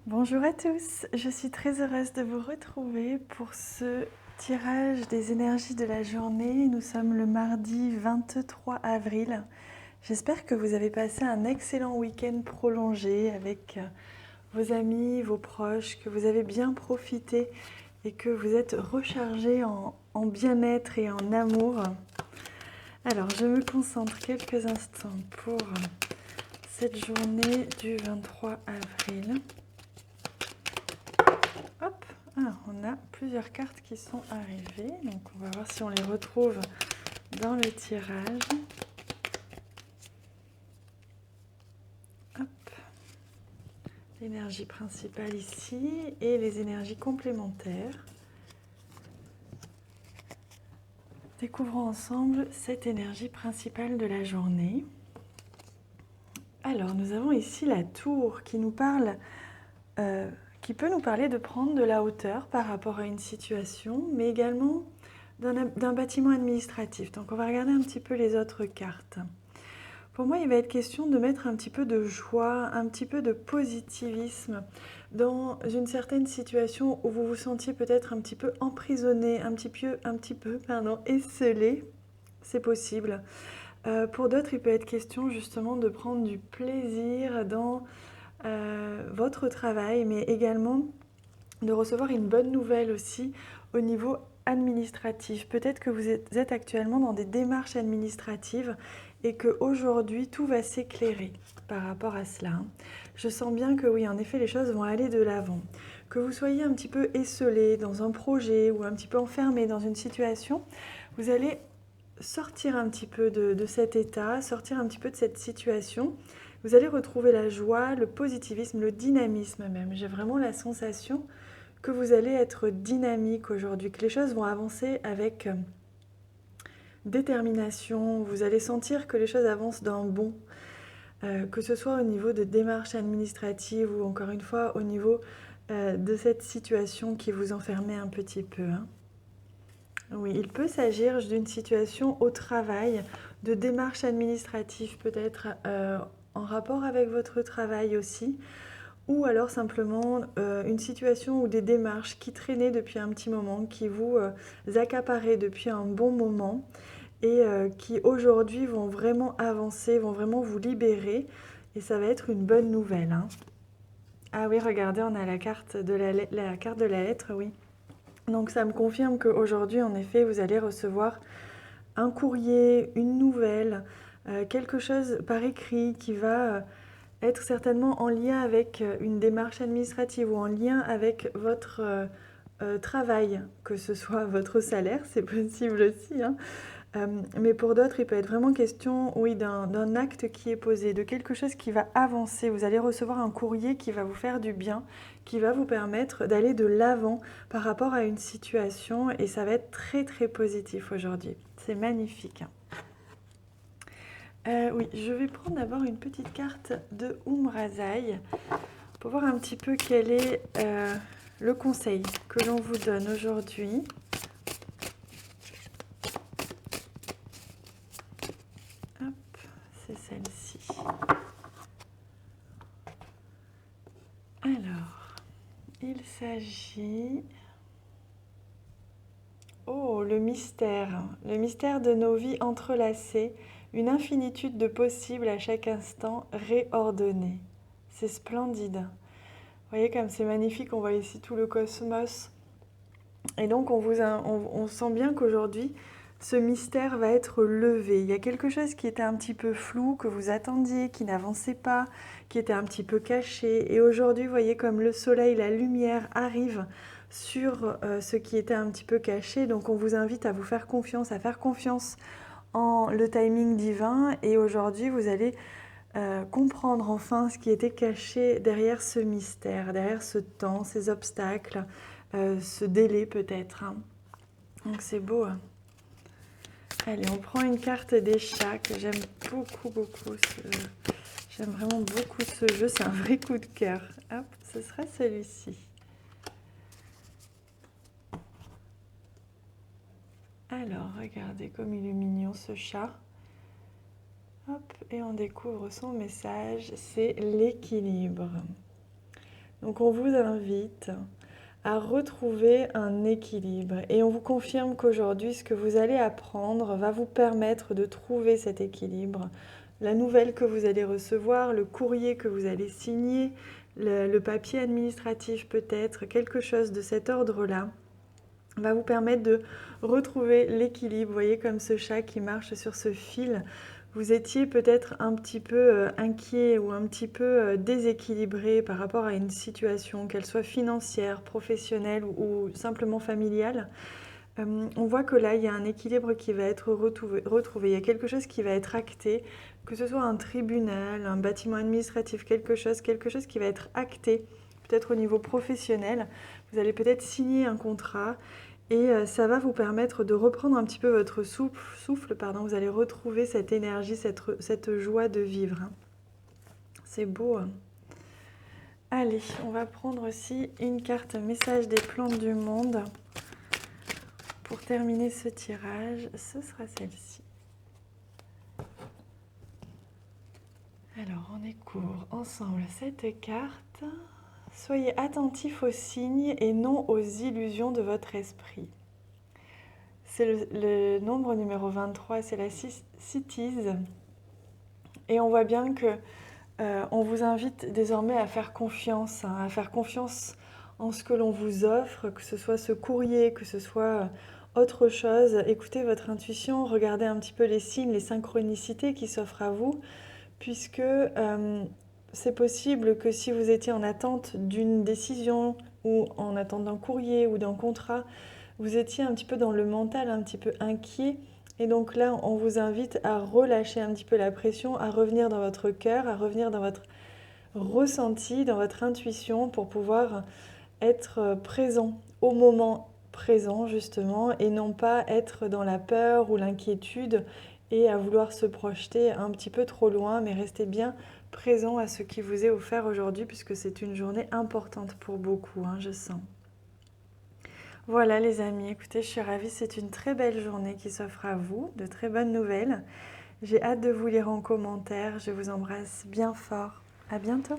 Bonjour à tous, je suis très heureuse de vous retrouver pour ce tirage des énergies de la journée. Nous sommes le mardi 23 avril. J'espère que vous avez passé un excellent week-end prolongé avec vos amis, vos proches, que vous avez bien profité et que vous êtes rechargés en bien-être et en amour. Alors, je me concentre quelques instants pour cette journée du 23 avril. Hop, alors on a plusieurs cartes qui sont arrivées, donc on va voir si on les retrouve dans le tirage. Hop, l'énergie principale ici et les énergies complémentaires. Découvrons ensemble cette énergie principale de la journée. Alors nous avons ici la tour qui nous parle, qui peut nous parler de prendre de la hauteur par rapport à une situation, mais également d'un bâtiment administratif. Donc on va regarder un petit peu les autres cartes. Pour moi, il va être question de mettre un petit peu de joie, un petit peu de positivisme dans une certaine situation où vous vous sentiez peut-être un petit peu emprisonné, un petit peu esselé. C'est possible. Pour d'autres, il peut être question justement de prendre du plaisir dans votre travail, mais également de recevoir une bonne nouvelle aussi au niveau administratif. Peut-être que vous êtes actuellement dans des démarches administratives et qu'aujourd'hui tout va s'éclairer par rapport à cela. Je sens bien que oui, en effet, les choses vont aller de l'avant. Que vous soyez un petit peu esselé dans un projet ou un petit peu enfermé dans une situation, vous allez sortir un petit peu de cet état, sortir un petit peu de cette situation. Vous allez retrouver la joie, le positivisme, le dynamisme même. J'ai vraiment la sensation que vous allez être dynamique aujourd'hui, que les choses vont avancer avec détermination, vous allez sentir que les choses avancent d'un bond, que ce soit au niveau de démarches administratives ou encore une fois au niveau de cette situation qui vous enfermait un petit peu. Oui, il peut s'agir d'une situation au travail, de démarches administratives peut-être en rapport avec votre travail aussi, ou alors simplement une situation ou des démarches qui traînaient depuis un petit moment, qui vous accaparaient depuis un bon moment et qui aujourd'hui vont vraiment avancer, vont vraiment vous libérer et ça va être une bonne nouvelle. Ah oui, regardez, on a la carte de la carte de la lettre, oui. Donc ça me confirme qu'aujourd'hui, en effet, vous allez recevoir un courrier, une nouvelle, quelque chose par écrit qui va être certainement en lien avec une démarche administrative ou en lien avec votre travail, que ce soit votre salaire, c'est possible aussi. Mais pour d'autres, il peut être vraiment question, oui, d'un acte qui est posé, de quelque chose qui va avancer. Vous allez recevoir un courrier qui va vous faire du bien, qui va vous permettre d'aller de l'avant par rapport à une situation et ça va être très très positif aujourd'hui. C'est magnifique. Oui, je vais prendre d'abord une petite carte de Umrazai pour voir un petit peu quel est le conseil que l'on vous donne aujourd'hui. Hop, c'est celle-ci. Alors, il s'agit... Oh, le mystère de nos vies entrelacées, une infinitude de possibles à chaque instant réordonnés. C'est splendide. Vous voyez comme c'est magnifique, on voit ici tout le cosmos. Et donc on sent bien qu'aujourd'hui, ce mystère va être levé. Il y a quelque chose qui était un petit peu flou, que vous attendiez, qui n'avançait pas, qui était un petit peu caché. Et aujourd'hui, vous voyez comme le soleil, la lumière arrive sur ce qui était un petit peu caché. Donc on vous invite à vous faire confiance, à faire confiance en le timing divin. Et aujourd'hui, vous allez comprendre enfin ce qui était caché derrière ce mystère, derrière ce temps, ces obstacles, ce délai peut-être. Donc c'est beau. Allez, on prend une carte des chats que j'aime beaucoup. J'aime vraiment beaucoup ce jeu, c'est un vrai coup de cœur. Hop, ce sera celui-ci. Alors, regardez comme il est mignon ce chat. Hop, et on découvre son message, c'est l'équilibre. Donc on vous invite à retrouver un équilibre et on vous confirme qu'aujourd'hui, ce que vous allez apprendre va vous permettre de trouver cet équilibre. La nouvelle que vous allez recevoir, le courrier que vous allez signer, le papier administratif peut-être, quelque chose de cet ordre-là, va vous permettre de retrouver l'équilibre. Vous voyez comme ce chat qui marche sur ce fil. Vous étiez peut-être un petit peu inquiet ou un petit peu déséquilibré par rapport à une situation, qu'elle soit financière, professionnelle ou simplement familiale. On voit que là, il y a un équilibre qui va être retrouvé. Il y a quelque chose qui va être acté, que ce soit un tribunal, un bâtiment administratif, quelque chose qui va être acté, peut-être au niveau professionnel. Vous allez peut-être signer un contrat et ça va vous permettre de reprendre un petit peu votre souffle. Vous allez retrouver cette énergie, cette joie de vivre. C'est beau. Allez, on va prendre aussi une carte message des plantes du monde. Pour terminer ce tirage, ce sera celle-ci. Alors, on découvre ensemble cette carte. Soyez attentifs aux signes et non aux illusions de votre esprit. C'est le nombre numéro 23, c'est la citise. Et on voit bien que on vous invite désormais à faire confiance, à faire confiance en ce que l'on vous offre, que ce soit ce courrier, que ce soit autre chose. Écoutez votre intuition, regardez un petit peu les signes, les synchronicités qui s'offrent à vous, puisque c'est possible que si vous étiez en attente d'une décision ou en attente d'un courrier ou d'un contrat, vous étiez un petit peu dans le mental, un petit peu inquiet. Et donc là, on vous invite à relâcher un petit peu la pression, à revenir dans votre cœur, à revenir dans votre ressenti, dans votre intuition pour pouvoir être présent au moment présent justement et non pas être dans la peur ou l'inquiétude et à vouloir se projeter un petit peu trop loin, mais rester bien présent à ce qui vous est offert aujourd'hui puisque c'est une journée importante pour beaucoup, je sens. Voilà les amis, écoutez, je suis ravie, c'est une très belle journée qui s'offre à vous, de très bonnes nouvelles. J'ai hâte de vous lire en commentaire, je vous embrasse bien fort. À bientôt.